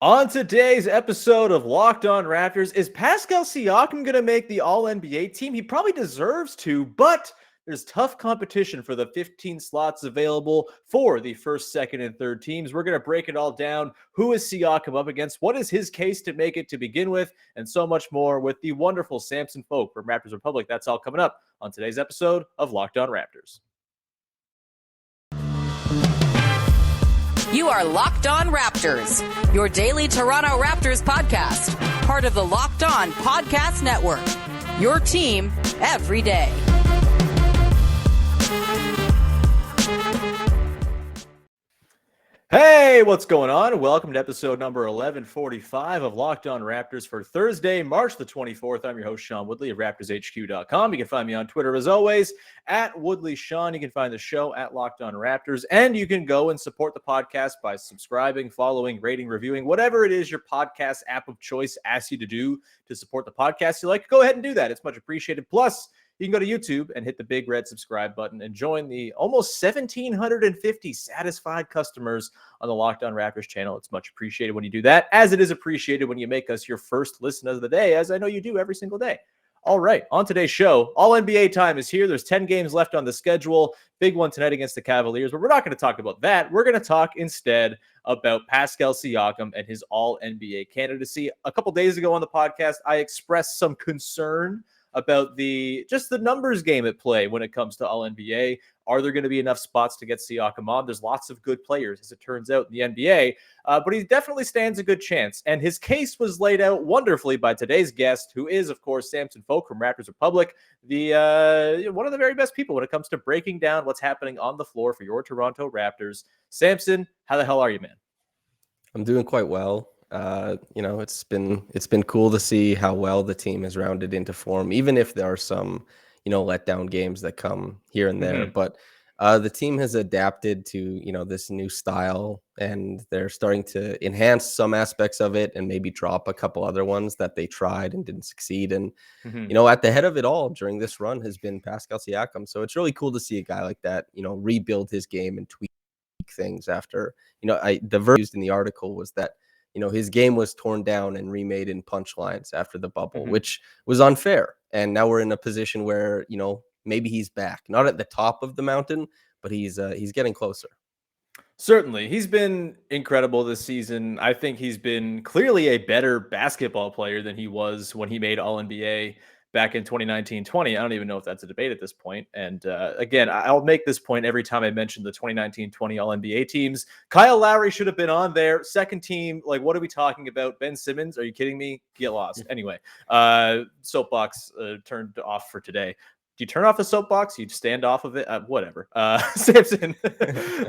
On today's episode of Locked On Raptors, is Pascal Siakam going to make the All-NBA team? He probably deserves to, but there's tough competition for the 15 slots available for the first, second, and third teams. We're going to break it all down. Who is Siakam up against? What is his case to make it to begin with? And so much more with the wonderful Samson Folk from Raptors Republic. That's all coming up on today's episode of Locked On Raptors. You are Locked On Raptors, your daily Toronto Raptors podcast, part of the Locked On Podcast Network, your team every day. Hey, what's going on? Welcome to episode number 1145 of Locked On Raptors for Thursday, March the 24th. I'm your host, Sean Woodley of RaptorsHQ.com. You can find me on Twitter, as always, at WoodleySean. You can find the show at Locked On Raptors, and you can go and support the podcast by subscribing, following, rating, reviewing, whatever it is your podcast app of choice asks you to do to support the podcast. You like, go ahead and do that. It's much appreciated. Plus, you can go to YouTube and hit the big red subscribe button and join the almost 1,750 satisfied customers on the Locked On Raptors channel. It's much appreciated when you do that, as it is appreciated when you make us your first listen of the day, as I know you do every single day. All right, on today's show, All-NBA time is here. There's 10 games left on the schedule. Big one tonight against the Cavaliers, but we're not going to talk about that. We're going to talk instead about Pascal Siakam and his All-NBA candidacy. A couple days ago on the podcast, I expressed some concern about the numbers game at play when it comes to All-NBA. Are there going to be enough spots to get Siakam on? There's lots of good players, as it turns out, in the NBA, but he definitely stands a good chance. And his case was laid out wonderfully by today's guest, who is, of course, Samson Folk from Raptors Republic, the one of the very best people when it comes to breaking down what's happening on the floor for your Toronto Raptors. Samson, how the hell are you, man? I'm doing quite well. It's been cool to see how well the team has rounded into form, even if there are some, letdown games that come here and there. But the team has adapted to, this new style, and they're starting to enhance some aspects of it and maybe drop a couple other ones that they tried and didn't succeed. And, at the head of it all during this run has been Pascal Siakam. So it's really cool to see a guy like that, rebuild his game and tweak things after, the verb used in the article was that, his game was torn down and remade in punchlines after the bubble, which was unfair. And now we're in a position where, maybe he's back, not at the top of the mountain, but he's getting closer. Certainly. He's been incredible this season. I think he's been clearly a better basketball player than he was when he made All-NBA back in 2019-20. I don't even know if that's a debate at this point. And again, I'll make this point every time I mention the 2019-20 All-NBA teams. Kyle Lowry should have been on there. Second team, like, what are we talking about? Ben Simmons? Are you kidding me? Get lost. Anyway, soapbox turned off for today. Do you turn off the soapbox? You stand off of it? Whatever. Samson,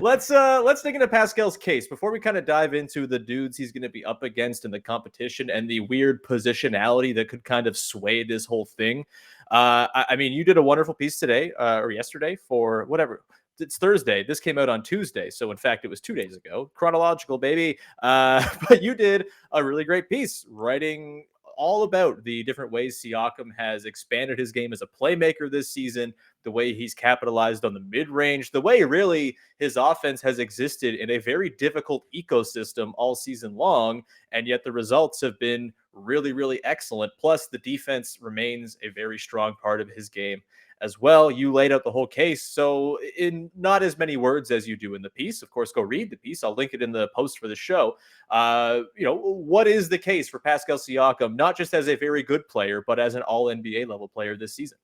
let's dig into Pascal's case before we kind of dive into the dudes he's going to be up against in the competition and the weird positionality that could kind of sway this whole thing. I mean, you did a wonderful piece today or yesterday for whatever. It's Thursday. This came out on Tuesday. So, in fact, it was 2 days ago. Chronological, baby. But you did a really great piece writing all about the different ways Siakam has expanded his game as a playmaker this season, the way he's capitalized on the mid-range, the way really his offense has existed in a very difficult ecosystem all season long, and yet the results have been really, really excellent. Plus, the defense remains a very strong part of his game as well. You laid out the whole case. So in not as many words as you do in the piece, of course, go read the piece. I'll link it in the post for the show. What is the case for Pascal Siakam, not just as a very good player, but as an All-NBA level player this season?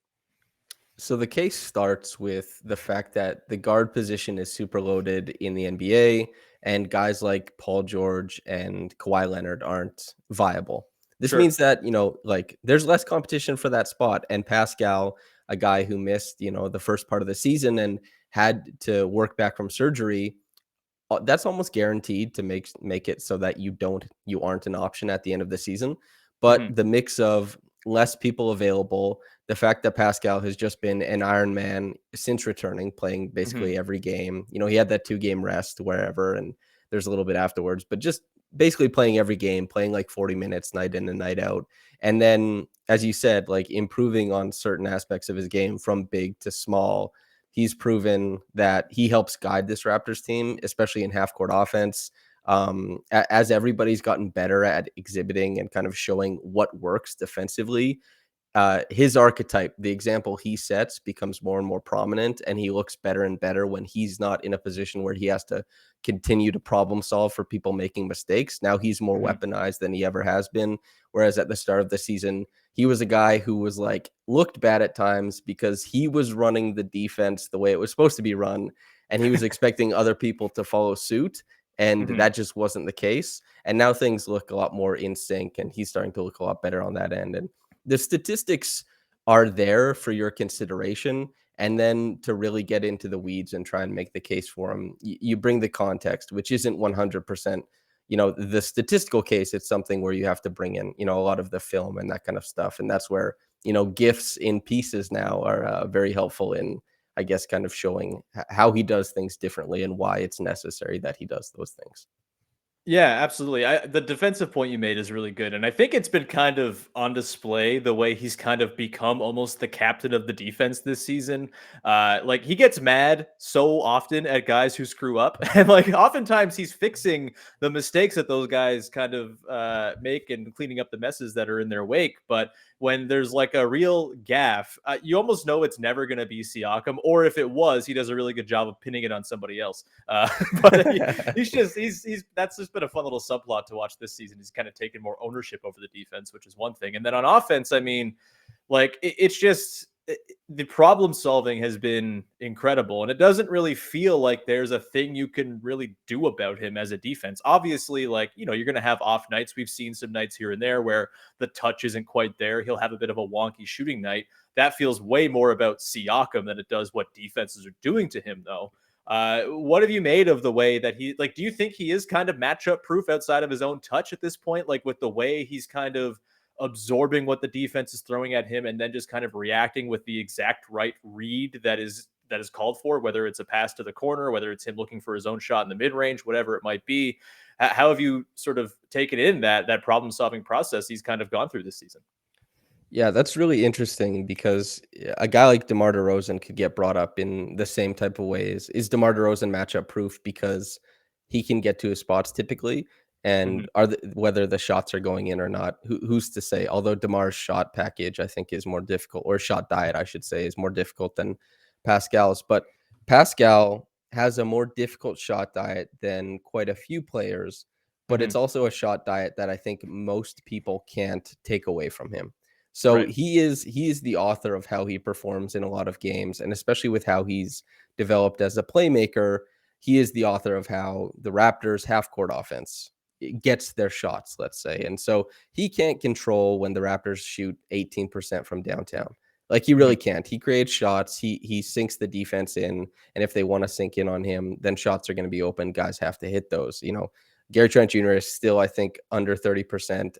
So the case starts with the fact that the guard position is super loaded in the NBA, and guys like Paul George and Kawhi Leonard aren't viable. This means that, there's less competition for that spot. And Pascal, a guy who missed, the first part of the season and had to work back from surgery, that's almost guaranteed to make it so that you aren't an option at the end of the season. But the mix of less people available, the fact that Pascal has just been an Iron Man since returning, playing basically every game. He had that 2-game rest wherever, and there's a little bit afterwards, but just basically playing every game, playing like 40 minutes night in and night out. And then, as you said, like improving on certain aspects of his game from big to small. He's proven that he helps guide this Raptors team, especially in half-court offense. As everybody's gotten better at exhibiting and kind of showing what works defensively, his archetype, the example he sets, becomes more and more prominent, and he looks better and better when he's not in a position where he has to continue to problem solve for people making mistakes. Now he's more weaponized than he ever has been. Whereas at the start of the season, he was a guy who was like looked bad at times because he was running the defense the way it was supposed to be run, and he was expecting other people to follow suit. And that just wasn't the case. And now things look a lot more in sync, and he's starting to look a lot better on that end. And the statistics are there for your consideration. And then to really get into the weeds and try and make the case for him, you bring the context, which isn't 100%, the statistical case. It's something where you have to bring in, a lot of the film and that kind of stuff. And that's where, GIFs in pieces now are very helpful in, I guess, kind of showing how he does things differently and why it's necessary that he does those things. Yeah, absolutely. The defensive point you made is really good. And I think it's been kind of on display the way he's kind of become almost the captain of the defense this season. Like he gets mad so often at guys who screw up. And like oftentimes he's fixing the mistakes that those guys kind of make and cleaning up the messes that are in their wake. But when there's like a real gaffe, you almost know it's never going to be Siakam. Or if it was, he does a really good job of pinning it on somebody else. But he's that's just been a fun little subplot to watch this season. He's kind of taken more ownership over the defense, which is one thing. And then on offense, I mean, like it's just the problem solving has been incredible, and it doesn't really feel like there's a thing you can really do about him as a defense. Obviously, like, you're going to have off nights. We've seen some nights here and there where the touch isn't quite there. He'll have a bit of a wonky shooting night. That feels way more about Siakam than it does what defenses are doing to him, though. What have you made of the way that do you think he is kind of matchup proof outside of his own touch at this point? Like with the way he's kind of absorbing what the defense is throwing at him and then just kind of reacting with the exact right read that is called for, whether it's a pass to the corner, whether it's him looking for his own shot in the mid-range, whatever it might be. How have you sort of taken in that problem solving process he's kind of gone through this season? Yeah, that's really interesting because a guy like DeMar DeRozan could get brought up in the same type of ways. Is DeMar DeRozan matchup proof because he can get to his spots typically? And whether the shots are going in or not, who's to say? Although DeMar's shot package, I think, is more difficult, or shot diet, I should say, is more difficult than Pascal's. But Pascal has a more difficult shot diet than quite a few players, but it's also a shot diet that I think most people can't take away from him. So Right. he is the author of how he performs in a lot of games, and especially with how he's developed as a playmaker, he is the author of how the Raptors half-court offense gets their shots, let's say. And so he can't control when the Raptors shoot 18% from downtown. Like he really can't. He creates shots. He sinks the defense in, and if they want to sink in on him, then shots are going to be open. Guys have to hit those. Gary Trent Jr. is still, I think, under 30%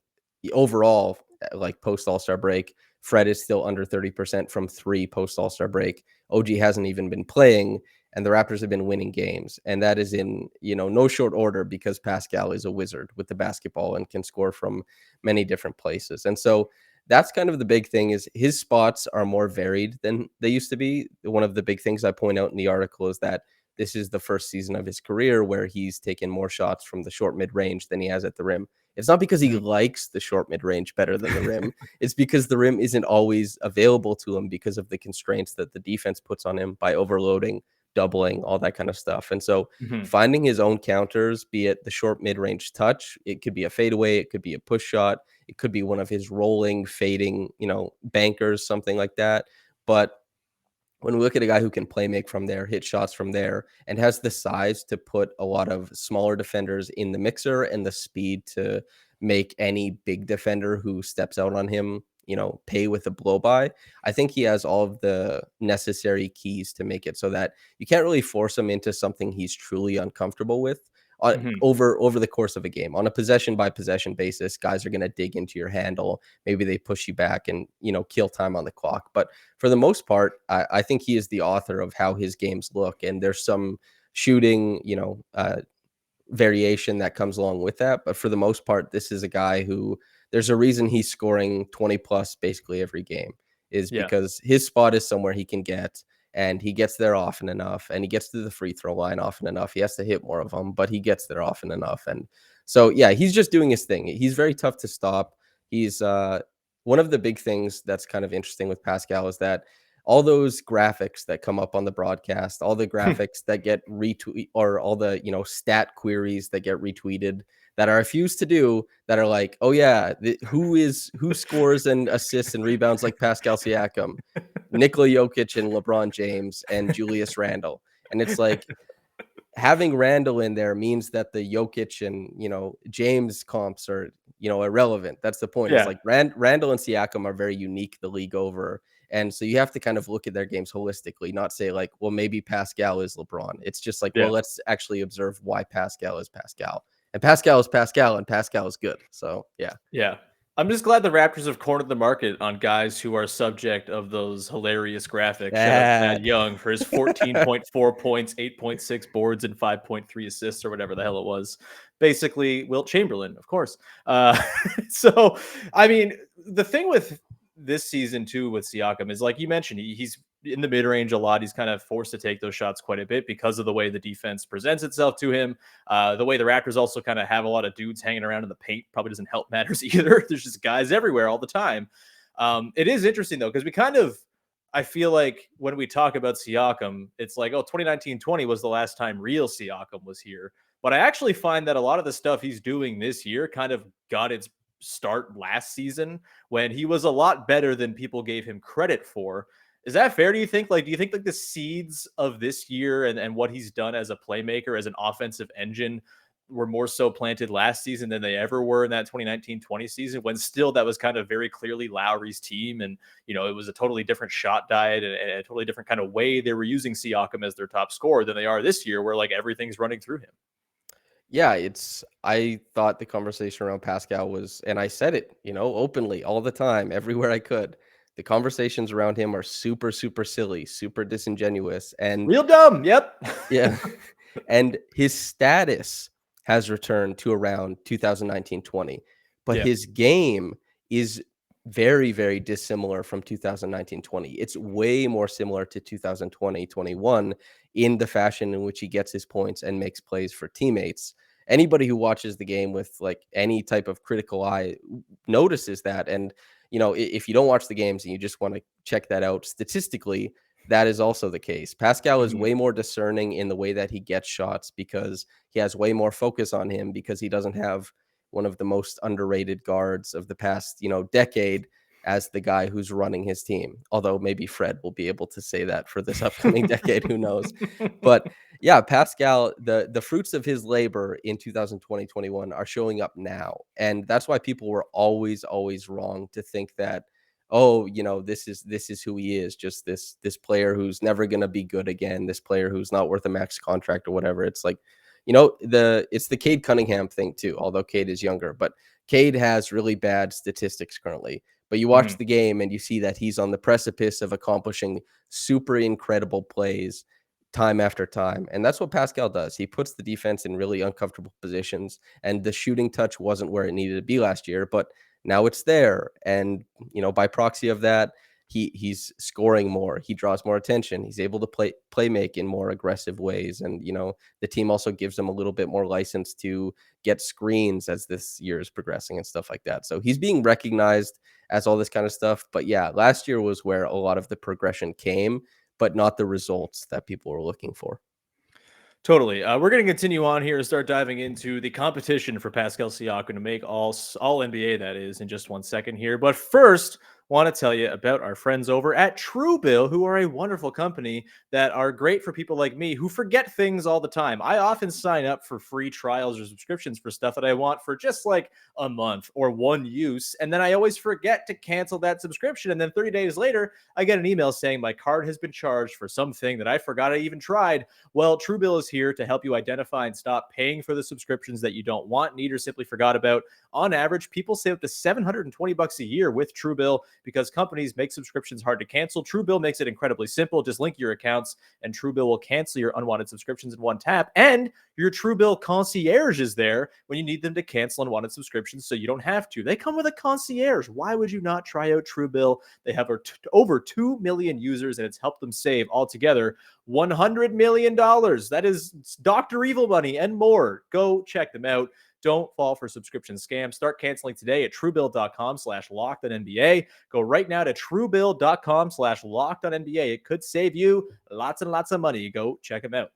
overall, like post All-Star break. Fred is still under 30% from three post All-Star break. OG hasn't even been playing, and the Raptors have been winning games. And that is in, no short order because Pascal is a wizard with the basketball and can score from many different places. And so that's kind of the big thing, is his spots are more varied than they used to be. One of the big things I point out in the article is that this is the first season of his career where he's taken more shots from the short mid-range than he has at the rim. It's not because he likes the short mid-range better than the rim. It's because the rim isn't always available to him because of the constraints that the defense puts on him by overloading, doubling, all that kind of stuff. And so finding his own counters, be it the short mid-range touch, it could be a fadeaway, it could be a push shot, it could be one of his rolling, fading, bankers, something like that. But when we look at a guy who can play make from there, hit shots from there, and has the size to put a lot of smaller defenders in the mixer and the speed to make any big defender who steps out on him, pay with a blow by, I think he has all of the necessary keys to make it so that you can't really force him into something he's truly uncomfortable with. Over the course of a game. On a possession by possession basis, guys are going to dig into your handle. Maybe they push you back and, kill time on the clock. But for the most part, I think he is the author of how his games look. And there's some shooting, variation that comes along with that. But for the most part, this is a guy who, there's a reason he's scoring 20 plus basically every game, is because his spot is somewhere he can get. and he gets there often enough, and he gets to the free throw line often enough. He has to hit more of them, but he gets there often enough. And so, yeah, he's just doing his thing. He's very tough to stop. He's one of the big things that's kind of interesting with Pascal is that all those graphics that come up on the broadcast, all the graphics that get retweet, or all the, stat queries that get retweeted that I refuse to do, that are like, oh yeah, who scores and assists and rebounds like Pascal Siakam, Nikola Jokic and LeBron James and Julius Randle. And it's like, having Randle in there means that the Jokic and, James comps are, irrelevant. That's the point. It's Yeah. like Randle and Siakam are very unique the league over. And so you have to kind of look at their games holistically, not say like, well, maybe Pascal is LeBron. It's just like, well, let's actually observe why Pascal is Pascal. And Pascal is Pascal, and Pascal is good. So, yeah. Yeah. I'm just glad the Raptors have cornered the market on guys who are subject of those hilarious graphics. Shout out to Thad Young for his 14.4 points, 8.6 boards, and 5.3 assists, or whatever the hell it was. Basically, Wilt Chamberlain, of course. So, I mean, the thing with this season, too, with Siakam is, like you mentioned, he's in the mid-range a lot. He's kind of forced to take those shots quite a bit because of the way the defense presents itself to him. The way the Raptors also kind of have a lot of dudes hanging around in the paint probably doesn't help matters either. There's just guys everywhere all the time. It is interesting, though, because I feel like when we talk about Siakam, it's like, 2019-20 was the last time real Siakam was here. But I actually find that a lot of the stuff he's doing this year kind of got its start last season when he was a lot better than people gave him credit for. Is that fair? Do you think like the seeds of this year and what he's done as a playmaker, as an offensive engine, were more so planted last season than they ever were in that 2019-20 season, when still that was kind of very clearly Lowry's team, and it was a totally different shot diet and a totally different kind of way they were using Siakam as their top scorer than they are this year, where like everything's running through him. Yeah, I thought the conversation around Pascal was, and I said it, openly all the time, everywhere I could. The conversations around him are super, super silly, super disingenuous, and real dumb. Yep. Yeah. And his status has returned to around 2019-20, but his game is very, very dissimilar from 2019-20. It's way more similar to 2020-21 in the fashion in which he gets his points and makes plays for teammates. Anybody who watches the game with like any type of critical eye notices that. And, if you don't watch the games and you just want to check that out statistically, that is also the case. Pascal is way more discerning in the way that he gets shots because he has way more focus on him, because he doesn't have one of the most underrated guards of the past, decade as the guy who's running his team. Although maybe Fred will be able to say that for this upcoming decade, who knows? But yeah, Pascal, the fruits of his labor in 2020-21 are showing up now. And that's why people were always wrong to think that, oh, this is who he is, just this player who's never going to be good again, this player who's not worth a max contract or whatever. It's like, it's the Cade Cunningham thing too, although Cade is younger, but Cade has really bad statistics currently. But you watch the game and you see that he's on the precipice of accomplishing super incredible plays time after time. And that's what Pascal does. He puts the defense in really uncomfortable positions, and the shooting touch wasn't where it needed to be last year, but now it's there. And, by proxy of that, he's scoring more. He draws more attention. He's able to play make in more aggressive ways. And, the team also gives him a little bit more license to get screens as this year is progressing and stuff like that. So he's being recognized as all this kind of stuff. But yeah, last year was where a lot of the progression came, but not the results that people were looking for. Totally. We're going to continue on here and start diving into the competition for Pascal Siakam to make all NBA, that is, in just 1 second here. But first, want to tell you about our friends over at Truebill, who are a wonderful company that are great for people like me who forget things all the time. I often sign up for free trials or subscriptions for stuff that I want for just like a month or one use, and then I always forget to cancel that subscription. And then 30 days later, I get an email saying my card has been charged for something that I forgot I even tried. Well, Truebill is here to help you identify and stop paying for the subscriptions that you don't want, need, or simply forgot about. On average, people save up to $720 a year with Truebill because companies make subscriptions hard to cancel. Truebill makes it incredibly simple. Just link your accounts and Truebill will cancel your unwanted subscriptions in one tap. And your Truebill concierge is there when you need them to cancel unwanted subscriptions so you don't have to. They come with a concierge. Why would you not try out Truebill? They have over 2 million users and it's helped them save altogether $100 million. That is Dr. Evil money and more. Go check them out. Don't fall for subscription scams. Start canceling today at truebill.com/lockedonnba. Go right now to truebill.com/lockedonnba. It could save you lots and lots of money. Go check them out.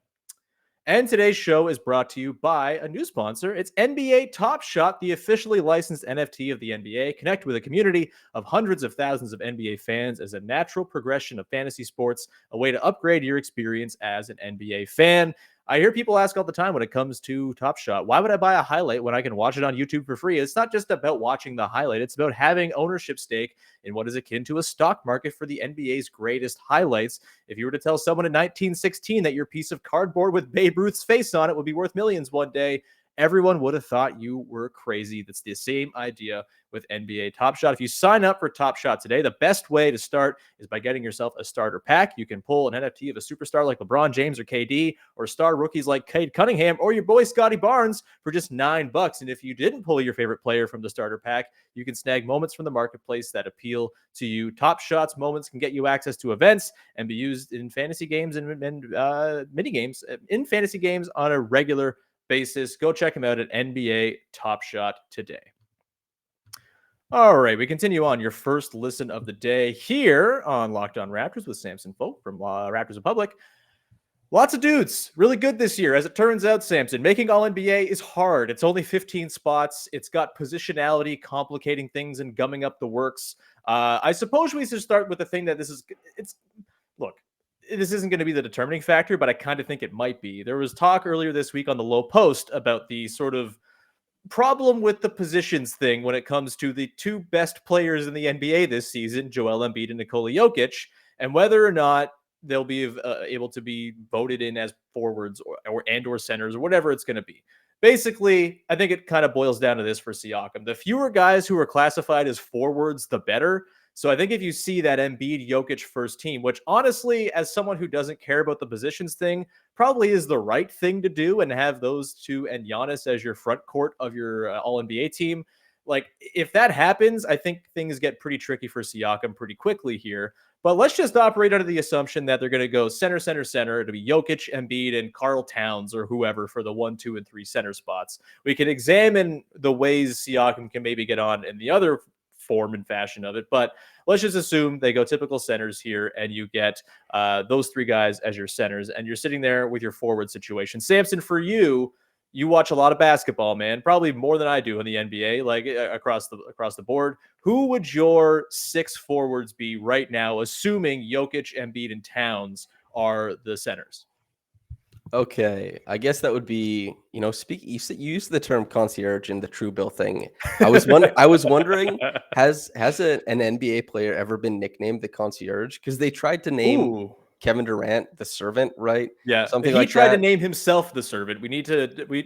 And today's show is brought to you by a new sponsor. It's NBA Top Shot, the officially licensed NFT of the NBA. Connect with a community of hundreds of thousands of NBA fans as a natural progression of fantasy sports, a way to upgrade your experience as an NBA fan. I hear people ask all the time when it comes to Top Shot, why would I buy a highlight when I can watch it on YouTube for free? It's not just about watching the highlight. It's about having ownership stake in what is akin to a stock market for the NBA's greatest highlights. If you were to tell someone in 1916 that your piece of cardboard with Babe Ruth's face on it would be worth millions one day, everyone would have thought you were crazy. That's the same idea with NBA Top Shot. If you sign up for Top Shot today, the best way to start is by getting yourself a starter pack. You can pull an NFT of a superstar like LeBron James or KD, or star rookies like Cade Cunningham or your boy Scotty Barnes for just $9. And if you didn't pull your favorite player from the starter pack, you can snag moments from the marketplace that appeal to you. Top Shot's moments can get you access to events and be used in fantasy games and mini games in fantasy games on a regular basis. Go check him out at NBA Top Shot today. All right, we continue on your first listen of the day here on Locked On Raptors with Samson Folk from Raptors Republic. Lots of dudes, really good this year. As it turns out, Samson, making All-NBA is hard. It's only 15 spots. It's got positionality complicating things and gumming up the works. I suppose we should start with the thing that this isn't going to be the determining factor, but I kind of think it might be. There was talk earlier this week on the Low Post about the sort of problem with the positions thing when it comes to the two best players in the NBA this season, Joel Embiid and Nikola Jokic, and whether or not they'll be able to be voted in as forwards or centers or whatever it's going to be. Basically, I think it kind of boils down to this for Siakam. The fewer guys who are classified as forwards, the better. So I think if you see that Embiid Jokic first team, which honestly, as someone who doesn't care about the positions thing, probably is the right thing to do, and have those two and Giannis as your front court of your All-NBA team. Like, if that happens, I think things get pretty tricky for Siakam pretty quickly here. But let's just operate under the assumption that they're going to go center, center, center. It'll be Jokic, Embiid, and Karl Towns or whoever for the 1, 2, and 3 center spots. We can examine the ways Siakam can maybe get on in the other form and fashion of it, but let's just assume they go typical centers here and you get those three guys as your centers and you're sitting there with your forward situation. Samson, for you watch a lot of basketball, man, probably more than I do in the NBA, like across the board. Who would your 6 forwards be right now, assuming Jokic, Embiid, and Towns are the centers? Okay, I guess that would be, you used the term concierge in the Truebill thing. I was wondering, has an NBA player ever been nicknamed the concierge? Because they tried to name Kevin Durant the servant, right? Yeah, something he like tried that. to name himself the servant.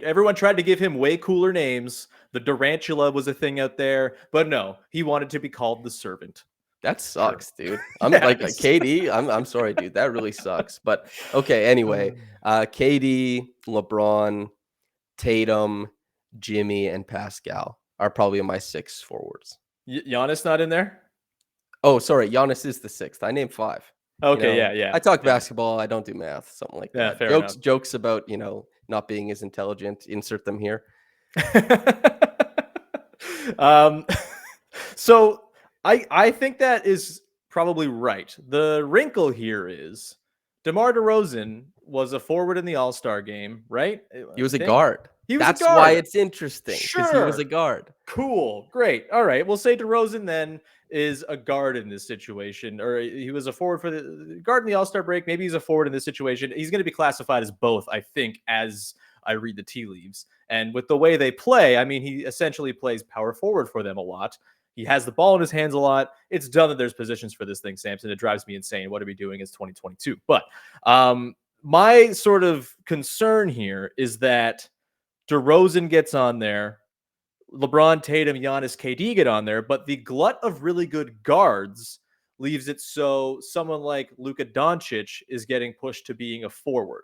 Everyone tried to give him way cooler names. The Durantula was a thing out there, but no, he wanted to be called the servant. That sucks, dude. I'm like KD. I'm sorry, dude. That really sucks. But okay, anyway, KD, LeBron, Tatum, Jimmy, and Pascal are probably my 6 forwards. Giannis not in there? Oh, sorry. Giannis is the 6th. I named 5. Okay, yeah. I talk basketball. I don't do math. Something like that. Fair enough. Jokes about not being as intelligent. Insert them here. So I think that is probably right. The wrinkle here is DeMar DeRozan was a forward in the All-Star game, right? He was a guard. That's a guard. why it's interesting, because Sure. he was a guard. Cool. Great. All right. We'll say DeRozan then is a guard in this situation, or he was a forward for the guard in the All-Star break. Maybe he's a forward in this situation. He's going to be classified as both, I think, as I read the tea leaves. And with the way they play, I mean, he essentially plays power forward for them a lot. He has the ball in his hands a lot. It's done that there's positions for this thing, Samson. It drives me insane. What are we doing? It's 2022. But my sort of concern here is that DeRozan gets on there, LeBron, Tatum, Giannis, KD get on there, but the glut of really good guards leaves it so someone like Luka Doncic is getting pushed to being a forward.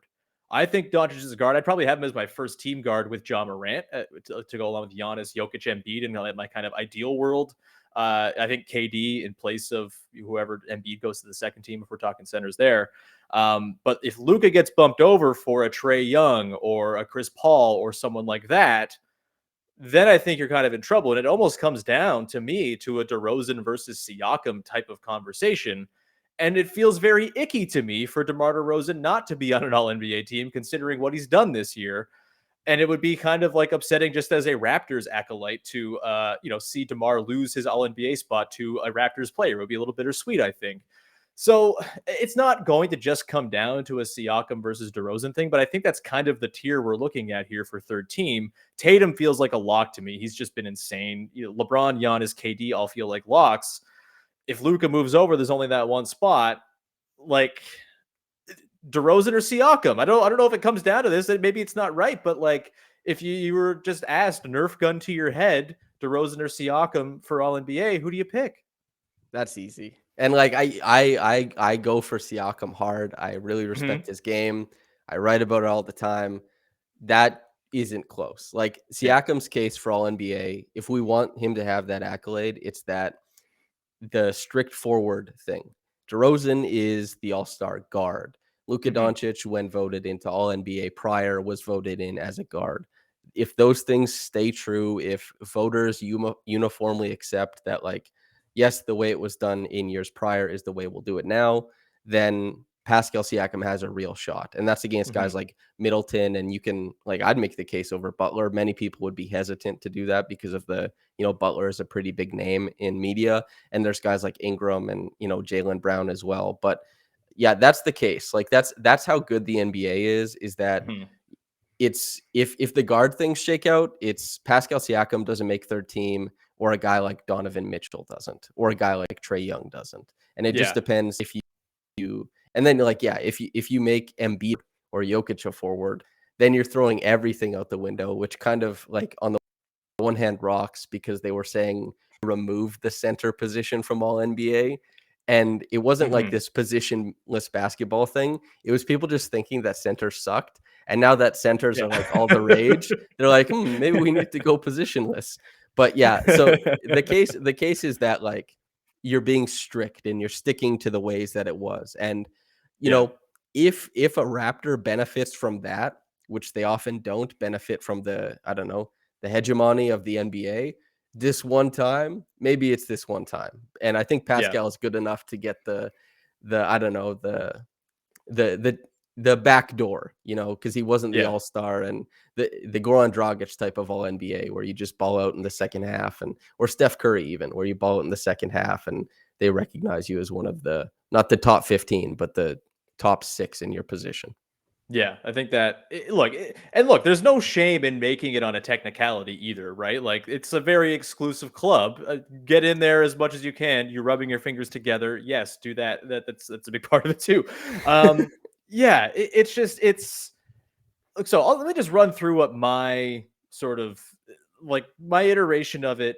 I think Doncic is a guard. I'd probably have him as my first team guard with Ja Morant to go along with Giannis, Jokic, Embiid in my kind of ideal world. I think KD in place of whoever Embiid goes to the second team if we're talking centers there. But if Luka gets bumped over for a Trae Young or a Chris Paul or someone like that, then I think you're kind of in trouble. And it almost comes down to me to a DeRozan versus Siakam type of conversation. And it feels very icky to me for DeMar DeRozan not to be on an all-NBA team, considering what he's done this year. And it would be kind of like upsetting just as a Raptors acolyte to, see DeMar lose his all-NBA spot to a Raptors player. It would be a little bittersweet, I think. So it's not going to just come down to a Siakam versus DeRozan thing, but I think that's kind of the tier we're looking at here for third team. Tatum feels like a lock to me. He's just been insane. LeBron, Giannis, KD all feel like locks. If Luka moves over, there's only that one spot. Like DeRozan or Siakam. I don't know if it comes down to this. Maybe it's not right, but like if you were just asked Nerf gun to your head, DeRozan or Siakam for all NBA, who do you pick? That's easy. And like I go for Siakam hard. I really respect his game. I write about it all the time. That isn't close. Like Siakam's case for all NBA, if we want him to have that accolade, it's that the strict forward thing. DeRozan is the all-star guard. Luka Doncic, when voted into all NBA prior, was voted in as a guard. If those things stay true, if voters uniformly accept that, like, yes, the way it was done in years prior is the way we'll do it now, then Pascal Siakam has a real shot. And that's against guys like Middleton. And you can, like, I'd make the case over Butler. Many people would be hesitant to do that because of the, Butler is a pretty big name in media. And there's guys like Ingram and, Jaylen Brown as well. But yeah, that's the case. Like that's how good the NBA is that it's, if the guard things shake out, it's Pascal Siakam doesn't make third team, or a guy like Donovan Mitchell doesn't, or a guy like Trae Young doesn't. And it just depends if you and then if you make Embiid or Jokic a forward, then you're throwing everything out the window, which kind of like on the one hand rocks because they were saying remove the center position from all NBA. And it wasn't like this positionless basketball thing. It was people just thinking that centers sucked. And now that centers are like all the rage, they're like, maybe we need to go positionless. But yeah, so the case is that like you're being strict and you're sticking to the ways that it was. And if a Raptor benefits from that, which they often don't benefit from the hegemony of the NBA, this one time, maybe it's this one time. And I think Pascal is good enough to get the back door, because he wasn't the all-star and the Goran Dragic type of all NBA where you just ball out in the second half, or Steph Curry even, where you ball out in the second half and they recognize you as one of not the top 15, but the top 6 in your position. Yeah, I think that look, there's no shame in making it on a technicality either, right? Like it's a very exclusive club. Get in there as much as you can. You're rubbing your fingers together. Yes, do that. That's a big part of it too. So let me just run through what my sort of like my iteration of it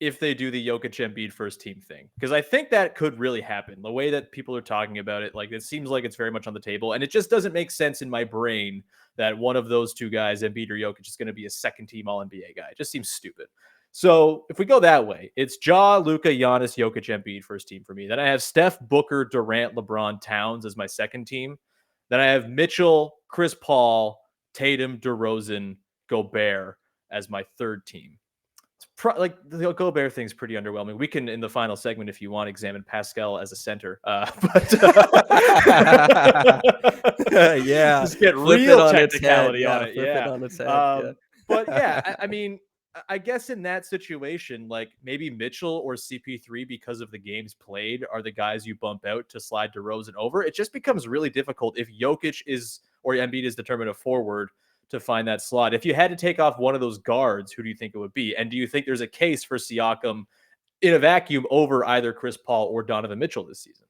if they do the Jokic Embiid first team thing, because I think that could really happen. The way that people are talking about it, like it seems like it's very much on the table, and it just doesn't make sense in my brain that one of those two guys, Embiid or Jokic, is going to be a second team All NBA guy. It just seems stupid. So if we go that way, it's Ja, Luka, Giannis, Jokic, Embiid first team for me. Then I have Steph, Booker, Durant, LeBron, Towns as my second team. Then I have Mitchell, Chris Paul, Tatum, DeRozan, Gobert as my third team. Like the Gobert thing's pretty underwhelming. We can, in the final segment, if you want, examine Pascal as a center. But yeah, just get real technicality on it. Yeah, on its head. But yeah, I mean, I guess in that situation, like maybe Mitchell or CP3, because of the games played, are the guys you bump out to slide DeRozan over. It just becomes really difficult if Jokic or Embiid is determined a forward to find that slot. If you had to take off one of those guards, who do you think it would be? And do you think there's a case for Siakam in a vacuum over either Chris Paul or Donovan Mitchell this season?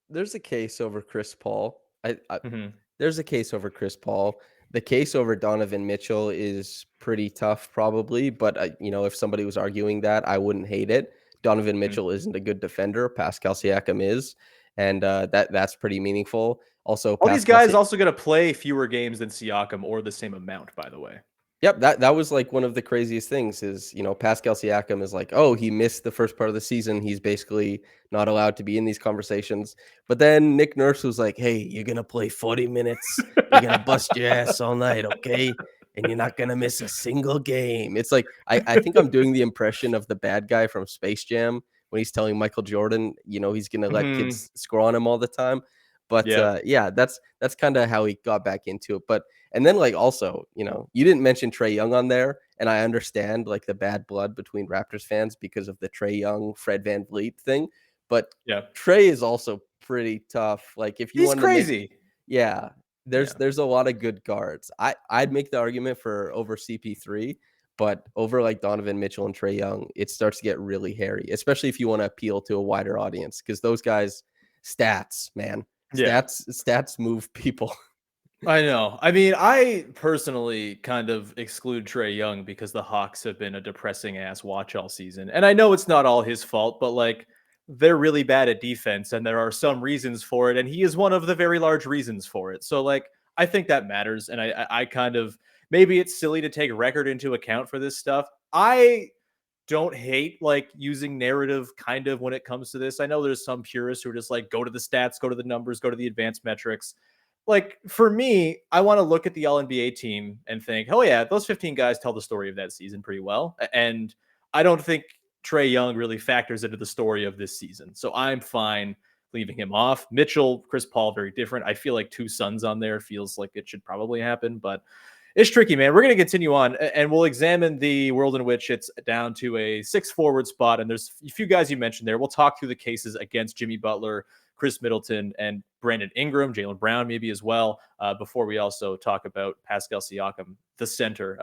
There's a case over Chris Paul. There's a case over Chris Paul. The case over Donovan Mitchell is pretty tough, probably. But, if somebody was arguing that, I wouldn't hate it. Donovan Mhm. Mitchell isn't a good defender. Pascal Siakam is. And that's pretty meaningful. Also, All these Pascal guys Si- also going to play fewer games than Siakam or the same amount, by the way. Yep, that was like one of the craziest things is, Pascal Siakam is like, oh, he missed the first part of the season. He's basically not allowed to be in these conversations. But then Nick Nurse was like, hey, you're going to play 40 minutes. You're going to bust your ass all night, okay? And you're not going to miss a single game. It's like, I think I'm doing the impression of the bad guy from Space Jam when he's telling Michael Jordan, he's going to let Mhm. kids score on him all the time. But Yeah. yeah, that's kind of how he got back into it. But and then, like, also, you didn't mention Trae Young on there, and I understand like the bad blood between Raptors fans because of the Trae Young, Fred VanVleet thing. But Yeah. Trae is also pretty tough. Like, if you He's wanted to make, crazy. yeah, Yeah. there's a lot of good guards. I'd make the argument for over CP3, but over like Donovan Mitchell and Trae Young, it starts to get really hairy, especially if you want to appeal to a wider audience because those guys, stats, man, Yeah. stats move people. I know. I mean, I personally kind of exclude Trey Young because the Hawks have been a depressing ass watch all season. And I know it's not all his fault, but like they're really bad at defense and there are some reasons for it. And he is one of the very large reasons for it. So like I think that matters. And I kind of maybe it's silly to take record into account for this stuff. I don't hate like using narrative kind of when it comes to this. I know there's some purists who are just like go to the stats, go to the numbers, go to the advanced metrics. Like for me, I want to look at the All-NBA team and think, oh yeah, those 15 guys tell the story of that season pretty well. And I don't think Trey Young really factors into the story of this season. So I'm fine leaving him off. Mitchell, Chris Paul, very different. I feel like two Suns on there feels like it should probably happen, but it's tricky, man. We're going to continue on and we'll examine the world in which it's down to a 6 forward spot. And there's a few guys you mentioned there. We'll talk through the cases against Jimmy Butler, Khris Middleton, and Brandon Ingram, Jaylen Brown, maybe as well, before we also talk about Pascal Siakam, the center,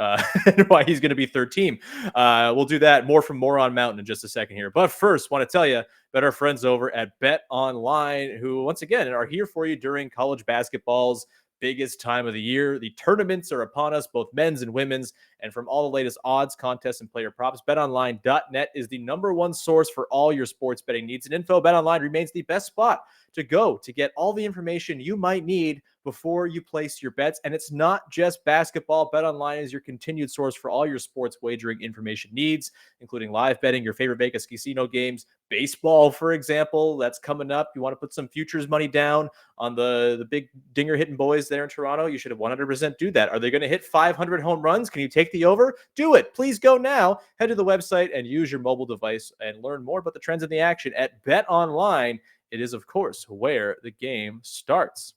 and why he's going to be third team. We'll do that more from Moron Mountain in just a second here. But first, want to tell you about our friends over at Bet Online, who, once again, are here for you during college basketball's biggest time of the year. The tournaments are upon us, both men's and women's. And from all the latest odds, contests, and player props, betonline.net is the number one source for all your sports betting needs and info. BetOnline remains the best spot to go to get all the information you might need before you place your bets. And it's not just basketball. BetOnline is your continued source for all your sports wagering information needs, including live betting, your favorite Vegas casino games, baseball, for example, that's coming up. You want to put some futures money down on the big dinger hitting boys there in Toronto, you should have 100% do that. Are they going to hit 500 home runs? Can you take the over? Do it. Please go now. Head to the website and use your mobile device and learn more about the trends in the action at Bet Online. It is, of course, where the game starts.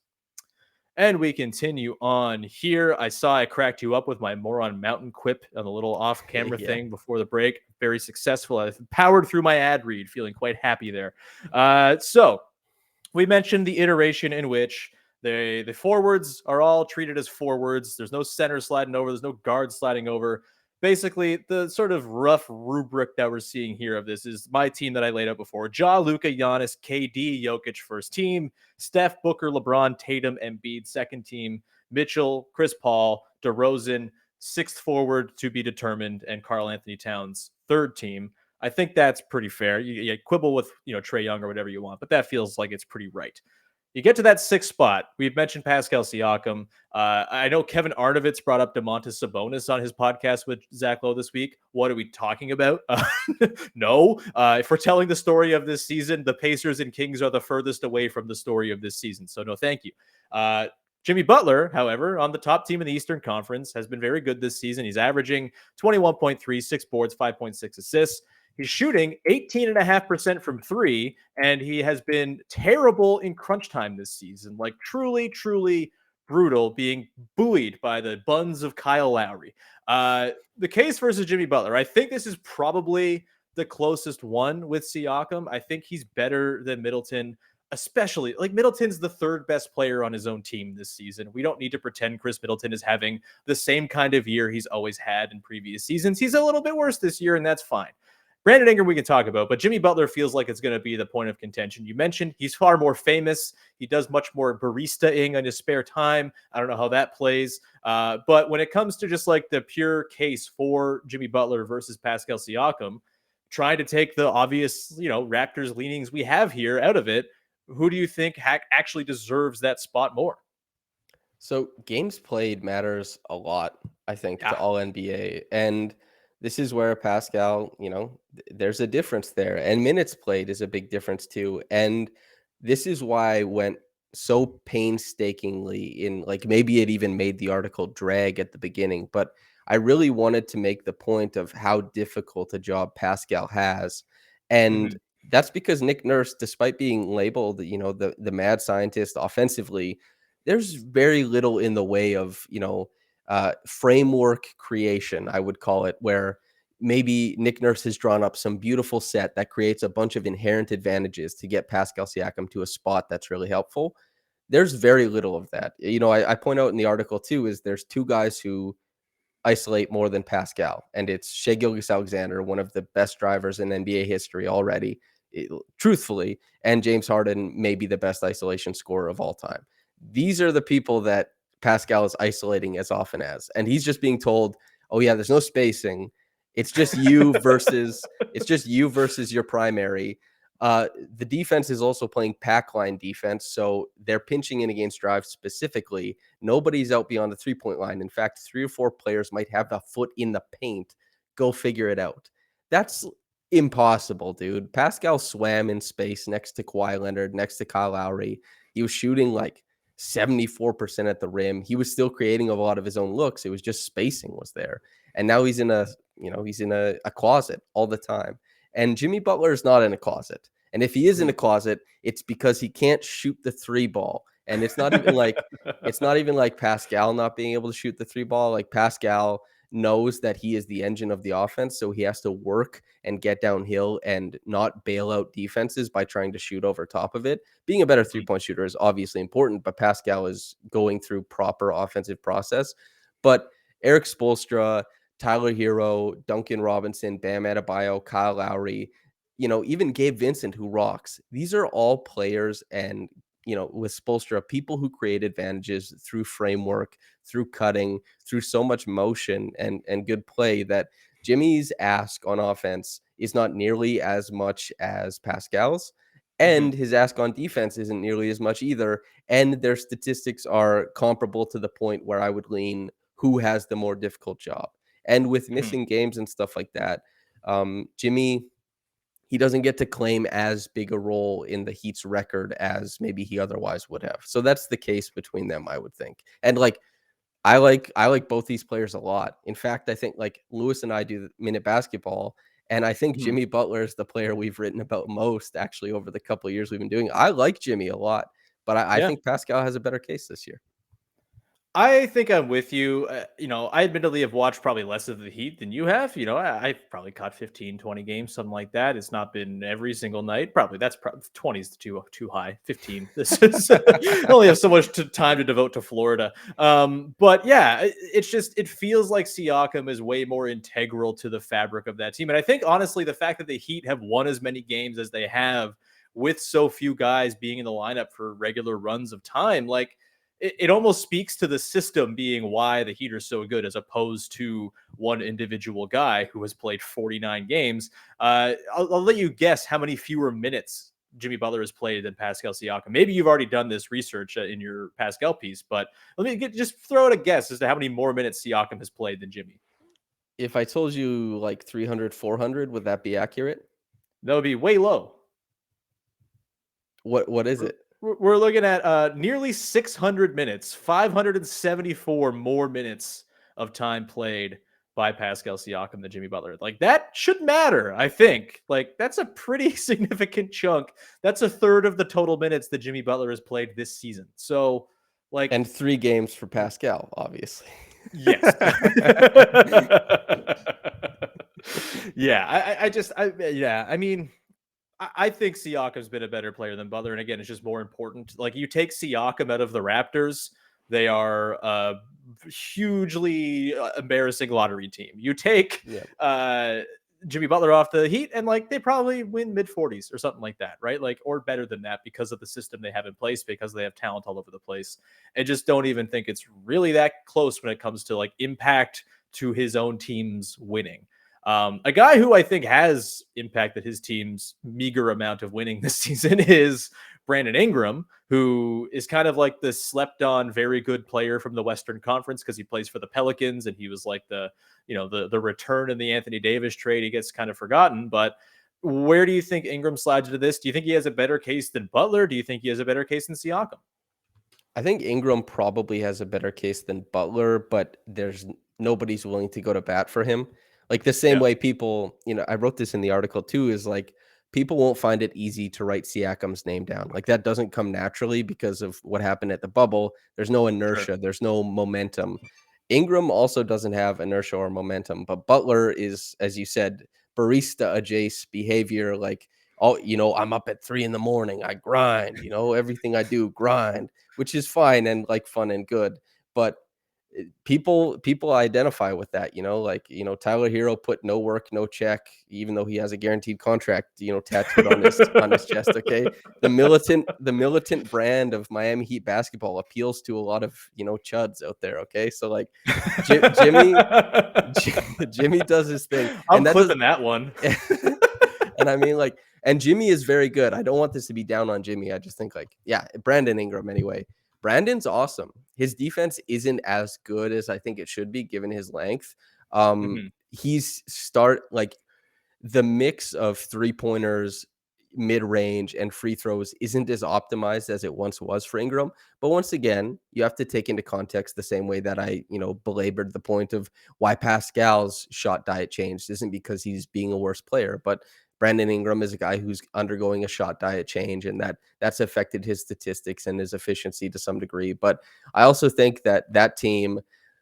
And we continue on here. I saw I cracked you up with my Moron Mountain quip on the little off-camera Yeah. thing before the break. Very successful. I powered through my ad read, feeling quite happy there. So we mentioned the iteration in which the forwards are all treated as forwards. There's no center sliding over. There's no guard sliding over. Basically, the sort of rough rubric that we're seeing here of this is my team that I laid out before. Ja, Luka, Giannis, KD, Jokic, first team. Steph, Booker, LeBron, Tatum, Embiid, second team. Mitchell, Chris Paul, DeRozan, sixth forward to be determined, and Karl Anthony Towns, third team. I think that's pretty fair. You quibble with Trey Young or whatever you want, but that feels like it's pretty right. You get to that sixth spot. We've mentioned Pascal Siakam. I know Kevin Arnovitz brought up Domantas Sabonis on his podcast with Zach Lowe this week. What are we talking about? No. If we're telling the story of this season, the Pacers and Kings are the furthest away from the story of this season. So no, thank you. Jimmy Butler, however, on the top team in the Eastern Conference, has been very good this season. He's averaging 21.3, 6 boards, 5.6 assists. He's shooting 18.5% from three, and he has been terrible in crunch time this season. Like truly, truly brutal, being buoyed by the buns of Kyle Lowry. The case versus Jimmy Butler, I think this is probably the closest one with Siakam. I think he's better than Middleton, especially like Middleton's the third best player on his own team this season. We don't need to pretend Khris Middleton is having the same kind of year he's always had in previous seasons. He's a little bit worse this year, and that's fine. Brandon Ingram we can talk about, but Jimmy Butler feels like it's going to be the point of contention. You mentioned he's far more famous. He does much more barista-ing on his spare time. I don't know how that plays. But when it comes to just like the pure case for Jimmy Butler versus Pascal Siakam, trying to take the obvious, Raptors leanings we have here out of it, who do you think actually deserves that spot more? So games played matters a lot, I think, to all NBA. And this is where Pascal, there's a difference there. And minutes played is a big difference too. And this is why I went so painstakingly in, like, maybe it even made the article drag at the beginning, but I really wanted to make the point of how difficult a job Pascal has. And that's because Nick Nurse, despite being labeled, the mad scientist offensively, there's very little in the way of, framework creation, I would call it, where maybe Nick Nurse has drawn up some beautiful set that creates a bunch of inherent advantages to get Pascal Siakam to a spot that's really helpful. There's very little of that. I point out in the article too, is there's two guys who isolate more than Pascal, and it's Shai Gilgeous-Alexander, one of the best drivers in NBA history already, truthfully, and James Harden, maybe the best isolation scorer of all time. These are the people that Pascal is isolating as often as, and he's just being told, oh yeah, there's no spacing. It's just you versus your primary. The defense is also playing pack line defense, so they're pinching in against drives specifically. Nobody's out beyond the 3-point line. In fact, 3 or 4 players might have a foot in the paint. Go figure it out. That's impossible, dude. Pascal swam in space next to Kawhi Leonard, next to Kyle Lowry. He was shooting like 74% at the rim. He was still creating a lot of his own looks. It was just spacing was there. And now he's in a closet all the time. And Jimmy Butler is not in a closet. And if he is in a closet, it's because he can't shoot the 3 ball. And it's not even like Pascal not being able to shoot the 3 ball. Like, Pascal knows that he is the engine of the offense, so he has to work and get downhill and not bail out defenses by trying to shoot over top of it. Being a better 3-point shooter is obviously important, but Pascal is going through proper offensive process. But Eric Spoelstra, Tyler Hero, Duncan Robinson, Bam Adebayo, Kyle Lowry, even Gabe Vincent, who rocks. These are all players, and with Spoelstra, people who create advantages through framework, through cutting, through so much motion and good play, that Jimmy's ask on offense is not nearly as much as Pascal's, and his ask on defense isn't nearly as much either. And their statistics are comparable to the point where I would lean who has the more difficult job. And with missing games and stuff like that, Jimmy, he doesn't get to claim as big a role in the Heat's record as maybe he otherwise would have. So that's the case between them, I would think. And I like both these players a lot. In fact, I think Lewis and I do Minute Basketball, and I think Jimmy Butler is the player we've written about most actually over the couple of years we've been doing. I like Jimmy a lot, but I think Pascal has a better case this year. I think I'm with you. I admittedly have watched probably less of the Heat than you have. I've probably caught 15, 20 games, something like that. It's not been every single night. Probably 20 is too high. 15. This is I only have so much time to devote to Florida. But yeah, it feels like Siakam is way more integral to the fabric of that team. And I think honestly, the fact that the Heat have won as many games as they have with so few guys being in the lineup for regular runs of time, it almost speaks to the system being why the Heat are so good, as opposed to one individual guy who has played 49 games. I'll let you guess how many fewer minutes Jimmy Butler has played than Pascal Siakam. Maybe you've already done this research in your Pascal piece, but just throw out a guess as to how many more minutes Siakam has played than Jimmy. If I told you 300, 400, would that be accurate? That would be way low. What is it? We're looking at nearly 600 minutes, 574 more minutes of time played by Pascal Siakam than Jimmy Butler. That should matter, I think. That's a pretty significant chunk. That's a third of the total minutes that Jimmy Butler has played this season. So, and 3 games for Pascal, obviously. Yes. Yeah. I think Siakam's been a better player than Butler. And again, it's just more important. You take Siakam out of the Raptors, they are a hugely embarrassing lottery team. You take Jimmy Butler off the Heat, and like they probably win mid-40s or something like that, right? Like, or better than that because of the system they have in place, because they have talent all over the place. I just don't even think it's really that close when it comes to like impact to his own team's winning. A guy who I think has impacted his team's meager amount of winning this season is Brandon Ingram, who is kind of like the slept on, very good player from the Western Conference because he plays for the Pelicans and he was like the return in the Anthony Davis trade. He gets kind of forgotten, but where do you think Ingram slides into this? Do you think he has a better case than Butler? Do you think he has a better case than Siakam? I think Ingram probably has a better case than Butler, but nobody's willing to go to bat for him. Like the same way people, I wrote this in the article too, is like people won't find it easy to write Siakam's name down. Like that doesn't come naturally because of what happened at the bubble. There's no inertia. Sure. There's no momentum. Ingram also doesn't have inertia or momentum, but Butler is, as you said, barista adjacent behavior. Like, I'm up at 3 a.m. I grind, everything I do grind, which is fine and like fun and good. But people identify with that, Tyler Hero put no work, no check, even though he has a guaranteed contract, tattooed on his chest. Okay. The militant brand of Miami Heat basketball appeals to a lot of, chuds out there. Okay. So like Jimmy does his thing. I'm clipping that one. And I mean, and Jimmy is very good. I don't want this to be down on Jimmy. I just think Brandon Ingram anyway. Brandon's awesome. His defense isn't as good as I think it should be given his length. He's the mix of 3-pointers, mid-range, and free throws isn't as optimized as it once was for Ingram. But once again, you have to take into context the same way that I, belabored the point of why Pascal's shot diet changed isn't because he's being a worse player, but Brandon Ingram is a guy who's undergoing a shot diet change, and that's affected his statistics and his efficiency to some degree. But I also think that team,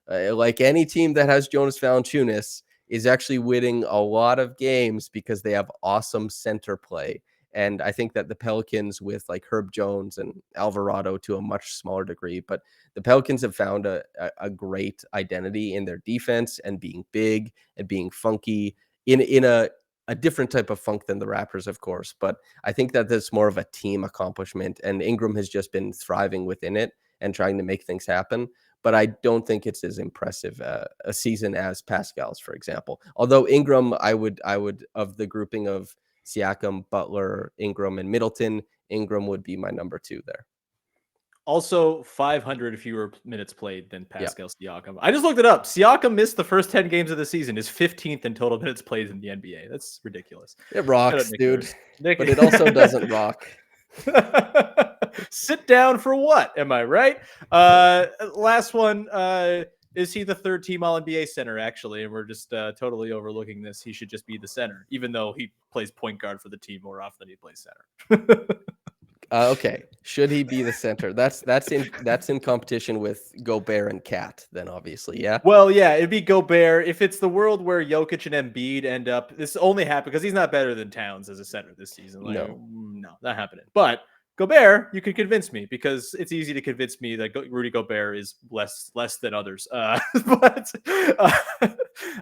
like any team that has Jonas Valanciunas, is actually winning a lot of games because they have awesome center play. And I think that the Pelicans with like Herb Jones and Alvarado to a much smaller degree, but the Pelicans have found a great identity in their defense and being big and being funky in a different type of funk than the Raptors, of course. But I think that that's more of a team accomplishment, and Ingram has just been thriving within it and trying to make things happen. But I don't think it's as impressive a season as Pascal's, for example. Although Ingram, I would of the grouping of Siakam, Butler, Ingram, and Middleton, Ingram would be my number 2 there. Also, 500 fewer minutes played than Pascal Siakam. I just looked it up. Siakam missed the first 10 games of the season, is 15th in total minutes played in the NBA. That's ridiculous. It rocks, dude. But it also doesn't rock. Sit down for what? Am I right? Last one. Is he the third team All-NBA center, actually? And we're just totally overlooking this. He should just be the center, even though he plays point guard for the team more often than he plays center. Okay. Should he be the center? That's in competition with Gobert and Cat, then obviously, yeah. Well, yeah, it'd be Gobert. If it's the world where Jokic and Embiid end up, this only happened because he's not better than Towns as a center this season. No, not happening. But Gobert, you can convince me because it's easy to convince me that Rudy Gobert is less than others. But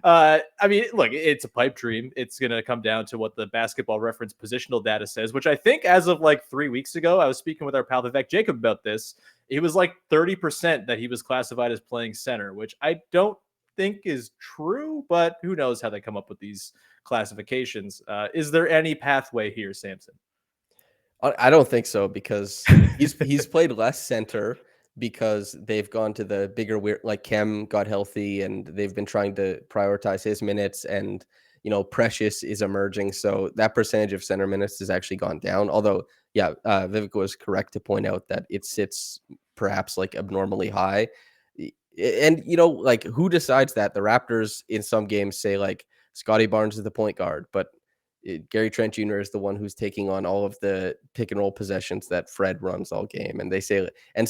I mean, look, it's a pipe dream. It's going to come down to what the Basketball Reference positional data says, which I think as of like 3 weeks ago, I was speaking with our pal Vivek Jacob about this. It was like 30% that he was classified as playing center, which I don't think is true, but who knows how they come up with these classifications. Is there any pathway here, Samson? I don't think so, because he's played less center because they've gone to the bigger weird, like Kem got healthy and they've been trying to prioritize his minutes, and Precious is emerging, so that percentage of center minutes has actually gone down. Although Vivek was correct to point out that it sits perhaps like abnormally high. And like, who decides that? The Raptors in some games say like Scotty Barnes is the point guard, but Gary Trent Jr. is the one who's taking on all of the pick and roll possessions that Fred runs all game. And they say, and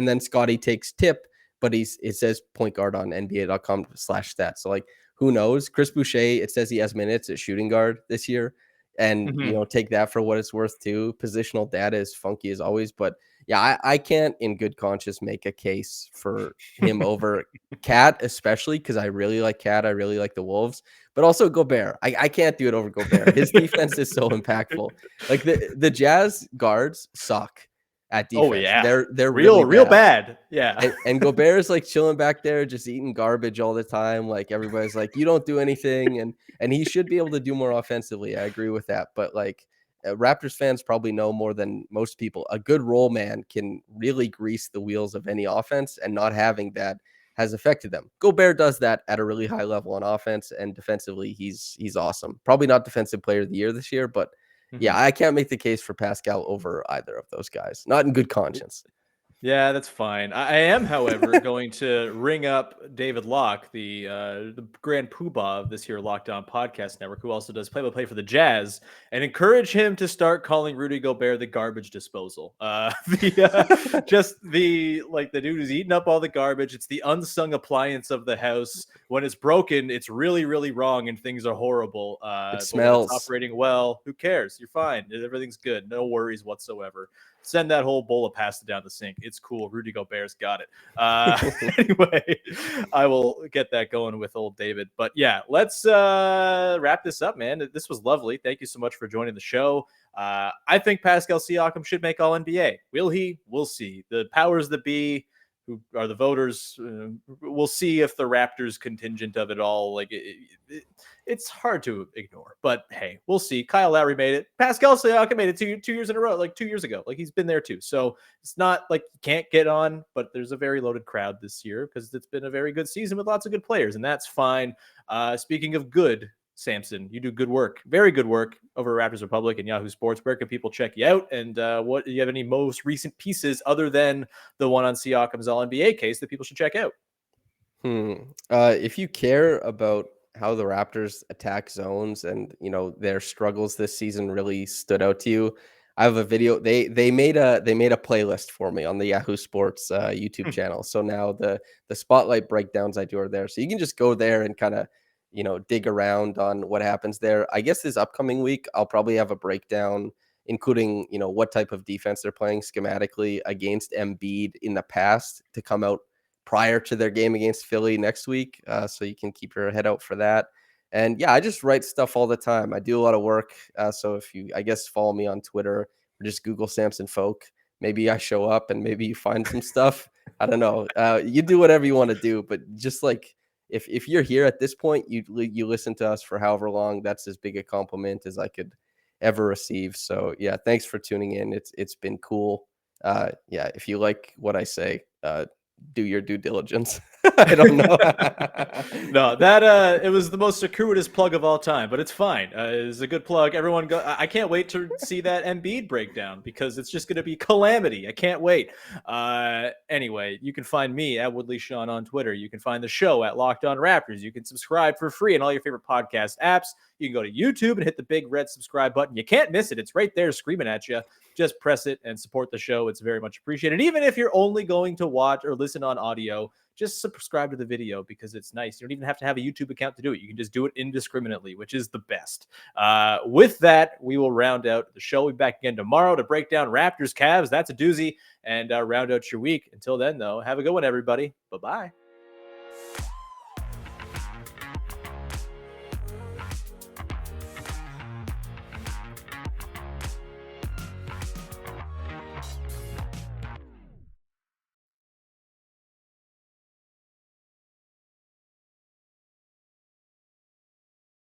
then Scotty takes tip, but it says point guard on NBA.com/stats. So like, who knows? Chris Boucher, it says he has minutes at shooting guard this year. and take that for what it's worth too. Positional data is funky as always, but yeah, I can't in good conscience make a case for him over Cat, especially because I really like Cat. I really like the Wolves, but also Gobert. I can't do it over Gobert. His defense is so impactful. Like the Jazz guards suck at defense. Oh yeah, they're real really bad. Yeah, and Gobert is like chilling back there, just eating garbage all the time. Like everybody's like, you don't do anything, and he should be able to do more offensively. I agree with that, but like Raptors fans probably know more than most people. A good role man can really grease the wheels of any offense, and not having that has affected them. Gobert does that at a really high level on offense, and defensively, he's awesome. Probably not defensive player of the year this year, but yeah, I can't make the case for Pascal over either of those guys. Not in good conscience. Yeah, that's fine. I am, however, going to ring up David Locke, the grand poobah of this here Locked On Podcast Network, who also does play-by-play for the Jazz, and encourage him to start calling Rudy Gobert the garbage disposal. Just the dude who's eating up all the garbage. It's the unsung appliance of the house. When it's broken, it's really, really wrong, and things are horrible. It smells. When it's operating well, who cares? You're fine. Everything's good. No worries whatsoever. Send that whole bowl of pasta down the sink. It's cool. Rudy Gobert's got it. Anyway, I will get that going with old David. But yeah, let's wrap this up, man. This was lovely. Thank you so much for joining the show. I think Pascal Siakam should make All-NBA. Will he? We'll see. The powers that be, who are the voters, we'll see if the Raptors contingent of it all. Like it's hard to ignore, but hey, we'll see. Kyle Lowry made it. Pascal Siakam made it two years in a row, like 2 years ago. Like he's been there too. So it's not like you can't get on, but there's a very loaded crowd this year because it's been a very good season with lots of good players, and that's fine. Speaking of good, Samson, you do good work, very good work over at Raptors Republic and Yahoo Sports. Where can people check you out? And what do you have any most recent pieces other than the one on Siakam's All-NBA case that people should check out? If you care about how the Raptors attack zones and their struggles this season really stood out to you, I have a video. They made a playlist for me on the Yahoo Sports YouTube channel. So now the spotlight breakdowns I do are there. So you can just go there and kind of dig around on what happens there. I guess this upcoming week, I'll probably have a breakdown, including, what type of defense they're playing schematically against Embiid in the past to come out prior to their game against Philly next week. So you can keep your head out for that. And yeah, I just write stuff all the time. I do a lot of work. So if you, I guess, follow me on Twitter or just Google Samson Folk, maybe I show up and maybe you find some stuff. I don't know. You do whatever you want to do, but just like, if you're here at this point, you listen to us for however long, that's as big a compliment as I could ever receive. So yeah, thanks for tuning in. It's been cool. Yeah, if you like what I say, do your due diligence. I don't know. No, that it was the most circuitous plug of all time, but it's fine. It's a good plug. Everyone go. I can't wait to see that Embiid breakdown because it's just going to be calamity. I can't wait. Anyway, you can find me at Woodley Sean on Twitter. You can find the show at Locked On Raptors. You can subscribe for free in all your favorite podcast apps. You can go to YouTube and hit the big red subscribe button. You can't miss it. It's right there screaming at you. Just press it and support the show. It's very much appreciated. Even if you're only going to watch or listen on audio, just subscribe to the video because it's nice. You don't even have to have a YouTube account to do it. You can just do it indiscriminately, which is the best. With that, we will round out the show. We'll be back again tomorrow to break down Raptors, Cavs. That's a doozy. And round out your week. Until then, though, have a good one, everybody. Bye-bye.